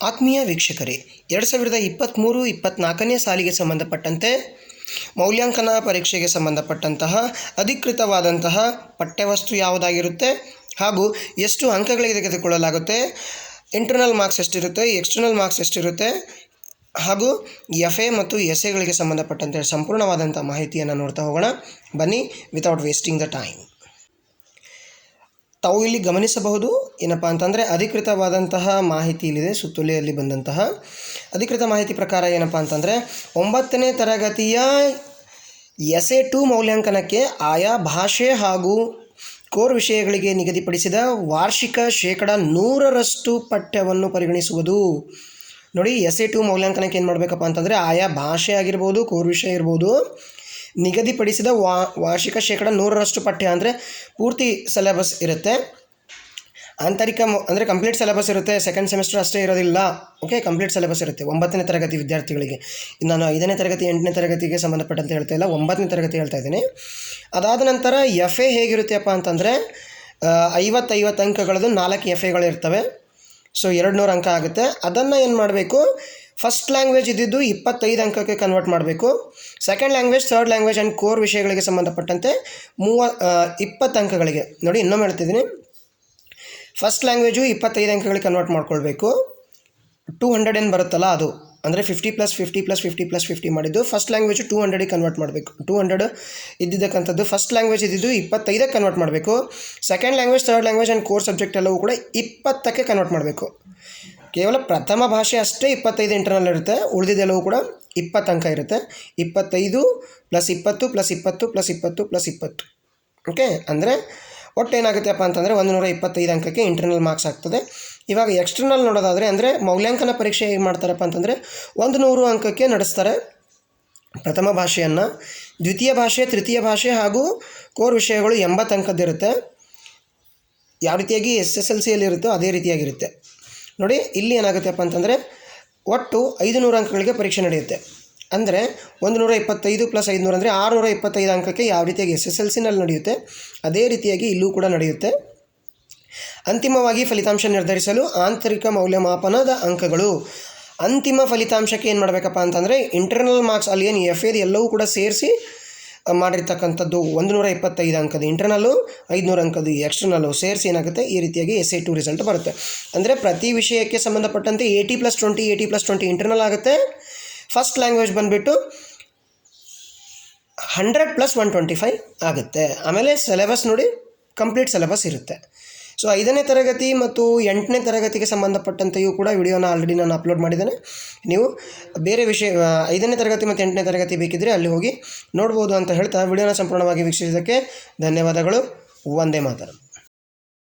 ಆತ್ಮೀಯ ವೀಕ್ಷಕರೇ, 2023-24ನೇ ಸಾಲಿಗೆ ಸಂಬಂಧಪಟ್ಟಂತೆ ಮೌಲ್ಯಾಂಕನ ಪರೀಕ್ಷೆಗೆ ಸಂಬಂಧಪಟ್ಟಂತಹ ಅಧಿಕೃತವಾದಂತಹ ಪಠ್ಯವಸ್ತು ಯಾವುದಾಗಿರುತ್ತೆ ಹಾಗೂ ಎಷ್ಟು ಅಂಕಗಳಿಗೆ ತೆಗೆದುಕೊಳ್ಳಲಾಗುತ್ತೆ, ಇಂಟರ್ನಲ್ ಮಾರ್ಕ್ಸ್ ಎಷ್ಟಿರುತ್ತೆ, ಎಕ್ಸ್ಟರ್ನಲ್ ಮಾರ್ಕ್ಸ್ ಎಷ್ಟಿರುತ್ತೆ ಹಾಗೂ FA ಮತ್ತು SAಗಳಿಗೆ ಸಂಬಂಧಪಟ್ಟಂತೆ ಸಂಪೂರ್ಣವಾದಂಥ ಮಾಹಿತಿಯನ್ನು ನೋಡ್ತಾ ಹೋಗೋಣ. ಬನ್ನಿ, ವಿತೌಟ್ ವೇಸ್ಟಿಂಗ್ ದ ಟೈಮ್. ತಾವು ಇಲ್ಲಿ ಗಮನಿಸಬಹುದು ಏನಪ್ಪ ಅಂತಂದರೆ, ಅಧಿಕೃತವಾದಂತಹ ಮಾಹಿತಿ ಇಲ್ಲಿದೆ. ಸುತ್ತೋಲೆಯಲ್ಲಿ ಬಂದಂತಹ ಅಧಿಕೃತ ಮಾಹಿತಿ ಪ್ರಕಾರ ಏನಪ್ಪ ಅಂತಂದರೆ, 9ನೇ ತರಗತಿಯ SA2 ಮೌಲ್ಯಾಂಕನಕ್ಕೆ ಆಯಾ ಭಾಷೆ ಹಾಗೂ ಕೋರ್ ವಿಷಯಗಳಿಗೆ ನಿಗದಿಪಡಿಸಿದ ವಾರ್ಷಿಕ 100% ಪಠ್ಯವನ್ನು ಪರಿಗಣಿಸುವುದು. ನೋಡಿ, SA2 ಮೌಲ್ಯಾಂಕನಕ್ಕೆ ಏನು ಮಾಡಬೇಕಪ್ಪ ಅಂತಂದರೆ, ಆಯಾ ಭಾಷೆ ಆಗಿರ್ಬೋದು, ಕೋರ್ ವಿಷಯ ಇರ್ಬೋದು, ನಿಗದಿಪಡಿಸಿದ ವಾರ್ಷಿಕ 100% ಪಠ್ಯ ಅಂದರೆ ಪೂರ್ತಿ ಸಿಲೆಬಸ್ ಇರುತ್ತೆ. ಆಂತರಿಕ ಅಂದರೆ ಕಂಪ್ಲೀಟ್ ಸಿಲೆಬಸ್ ಇರುತ್ತೆ. ಸೆಕೆಂಡ್ ಸೆಮಿಸ್ಟರ್ ಅಷ್ಟೇ ಇರೋದಿಲ್ಲ. ಓಕೆ, ಕಂಪ್ಲೀಟ್ ಸಿಲೆಬಸ್ ಇರುತ್ತೆ 9ನೇ ತರಗತಿ ವಿದ್ಯಾರ್ಥಿಗಳಿಗೆ. ನಾನು 5ನೇ ತರಗತಿ 8ನೇ ತರಗತಿಗೆ ಸಂಬಂಧಪಟ್ಟಂತೆ ಹೇಳ್ತಾ ಇಲ್ಲ, 9ನೇ ತರಗತಿ ಹೇಳ್ತಾ ಇದ್ದೀನಿ. ಅದಾದ ನಂತರ FA ಹೇಗಿರುತ್ತೆಪ್ಪ ಅಂತಂದರೆ, 50 ಅಂಕಗಳದ್ದು 4 FAಗಳು ಇರ್ತವೆ. ಸೊ 200 ಅಂಕ ಆಗುತ್ತೆ. ಅದನ್ನು ಏನು ಮಾಡಬೇಕು, ಫಸ್ಟ್ ಲ್ಯಾಂಗ್ವೇಜ್ ಇದ್ದಿದ್ದು 25 ಅಂಕಕ್ಕೆ ಕನ್ವರ್ಟ್ ಮಾಡಬೇಕು. Second language, third language and core ವಿಷಯಗಳಿಗೆ ಸಂಬಂಧಪಟ್ಟಂತೆ 20 ಅಂಕಗಳಿಗೆ. ನೋಡಿ, ಇನ್ನೊಮ್ಮೆ ಹೇಳ್ತಿದ್ದೀನಿ, ಫಸ್ಟ್ ಲ್ಯಾಂಗ್ವೇಜು 25 ಅಂಕಗಳಿಗೆ ಕನ್ವರ್ಟ್ ಮಾಡ್ಕೊಳ್ಬೇಕು. 200 ಏನು ಬರುತ್ತಲ್ಲ ಅದು, ಅಂದರೆ 50 + 50 + 50 + 50 ಮಾಡಿದ್ದು ಫಸ್ಟ್ ಲ್ಯಾಂಗ್ವೇಜು 200ಗೆ ಕನ್ವರ್ಟ್ ಮಾಡಬೇಕು. 200 ಇದ್ದಿದ್ದಕ್ಕಂಥದ್ದು ಫಸ್ಟ್ ಲ್ಯಾಂಗ್ವೇಜ್ ಇದ್ದಿದ್ದು 25ಕ್ಕೆ ಕನ್ವರ್ಟ್ ಮಾಡಬೇಕು. Second language, third language and core subject ಎಲ್ಲವೂ ಕೂಡ 20ಕ್ಕೆ ಕನ್ವರ್ಟ್ ಮಾಡಬೇಕು. ಕೇವಲ ಪ್ರಥಮ ಭಾಷೆ ಅಷ್ಟೇ 25 ಇಂಟರ್ನಲ್ ಇರುತ್ತೆ, ಉಳಿದಿದ್ದೆಲ್ಲವೂ ಕೂಡ 20 ಅಂಕ ಇರುತ್ತೆ. 25 + 20 + 20 + 20 + 20. ಓಕೆ, ಅಂದರೆ ಒಟ್ಟು ಏನಾಗುತ್ತೆಪ್ಪ ಅಂತಂದರೆ 125 ಅಂಕಕ್ಕೆ ಇಂಟರ್ನಲ್ ಮಾರ್ಕ್ಸ್ ಆಗ್ತದೆ. ಇವಾಗ ಎಕ್ಸ್ಟರ್ನಲ್ ನೋಡೋದಾದರೆ, ಅಂದರೆ ಮೌಲ್ಯಾಂಕನ ಪರೀಕ್ಷೆ ಹೇಗೆ ಮಾಡ್ತಾರಪ್ಪ ಅಂತಂದರೆ, 100 ಅಂಕಕ್ಕೆ ನಡೆಸ್ತಾರೆ ಪ್ರಥಮ ಭಾಷೆಯನ್ನು. ದ್ವಿತೀಯ ಭಾಷೆ, ತೃತೀಯ ಭಾಷೆ ಹಾಗೂ ಕೋರ್ ವಿಷಯಗಳು 80 ಅಂಕದ್ದಿರುತ್ತೆ. ಯಾವ ರೀತಿಯಾಗಿ SSLCಯಲ್ಲಿ ಇರುತ್ತೋ ಅದೇ ರೀತಿಯಾಗಿರುತ್ತೆ. ನೋಡಿ, ಇಲ್ಲಿ ಏನಾಗುತ್ತೆಪ್ಪ ಅಂತಂದರೆ, ಒಟ್ಟು 500 ಅಂಕಗಳಿಗೆ ಪರೀಕ್ಷೆ ನಡೆಯುತ್ತೆ. ಅಂದರೆ 125 + 500 ಅಂದರೆ 625 ಅಂಕಕ್ಕೆ ಯಾವ ರೀತಿಯಾಗಿ SSLCನಲ್ಲಿ ನಡೆಯುತ್ತೆ ಅದೇ ರೀತಿಯಾಗಿ ಇಲ್ಲೂ ಕೂಡ ನಡೆಯುತ್ತೆ. ಅಂತಿಮವಾಗಿ ಫಲಿತಾಂಶ ನಿರ್ಧರಿಸಲು ಆಂತರಿಕ ಮೌಲ್ಯಮಾಪನದ ಅಂಕಗಳು. ಅಂತಿಮ ಫಲಿತಾಂಶಕ್ಕೆ ಏನು ಮಾಡಬೇಕಪ್ಪ ಅಂತಂದರೆ, ಇಂಟರ್ನಲ್ ಮಾರ್ಕ್ಸ್ ಅಲ್ಲಿ ಏನು FA ಎಲ್ಲವೂ ಕೂಡ ಸೇರಿಸಿ ಮಾಡಿರ್ತಕ್ಕಂಥದ್ದು 125 ಅಂಕದ ಇಂಟರ್ನಲ್ಲು, 500 ಅಂಕದ ಎಕ್ಸ್ಟರ್ನಲ್ಲು ಸೇರಿಸಿ ಏನಾಗುತ್ತೆ, ಈ ರೀತಿಯಾಗಿ SA2 ರಿಸಲ್ಟ್ ಬರುತ್ತೆ. ಅಂದರೆ ಪ್ರತಿ ವಿಷಯಕ್ಕೆ ಸಂಬಂಧಪಟ್ಟಂತೆ 80 + 20 80 + 20 ಇಂಟರ್ನಲ್ ಆಗುತ್ತೆ. ಫಸ್ಟ್ ಲ್ಯಾಂಗ್ವೇಜ್ ಬಂದುಬಿಟ್ಟು 100 + 125 ಆಗುತ್ತೆ. ಆಮೇಲೆ ಸಿಲೆಬಸ್ ನೋಡಿ, ಕಂಪ್ಲೀಟ್ ಸಿಲೆಬಸ್ ಇರುತ್ತೆ. ಸೊ 5ನೇ ತರಗತಿ ಮತ್ತು 8ನೇ ತರಗತಿಗೆ ಸಂಬಂಧಪಟ್ಟಂತೆಯೂ ಕೂಡ ವಿಡಿಯೋನ ಆಲ್ರೆಡಿ ನಾನು ಅಪ್ಲೋಡ್ ಮಾಡಿದ್ದೇನೆ. ನೀವು ಬೇರೆ ವಿಷಯ 5ನೇ ತರಗತಿ ಮತ್ತು 8ನೇ ತರಗತಿ ಬೇಕಿದ್ದರೆ ಅಲ್ಲಿ ಹೋಗಿ ನೋಡ್ಬೋದು ಅಂತ ಹೇಳ್ತಾ, ವಿಡಿಯೋನ ಸಂಪೂರ್ಣವಾಗಿ ವೀಕ್ಷಿಸಿದ್ದಕ್ಕೆ ಧನ್ಯವಾದಗಳು. ವಂದೇ ಮಾತರಂ.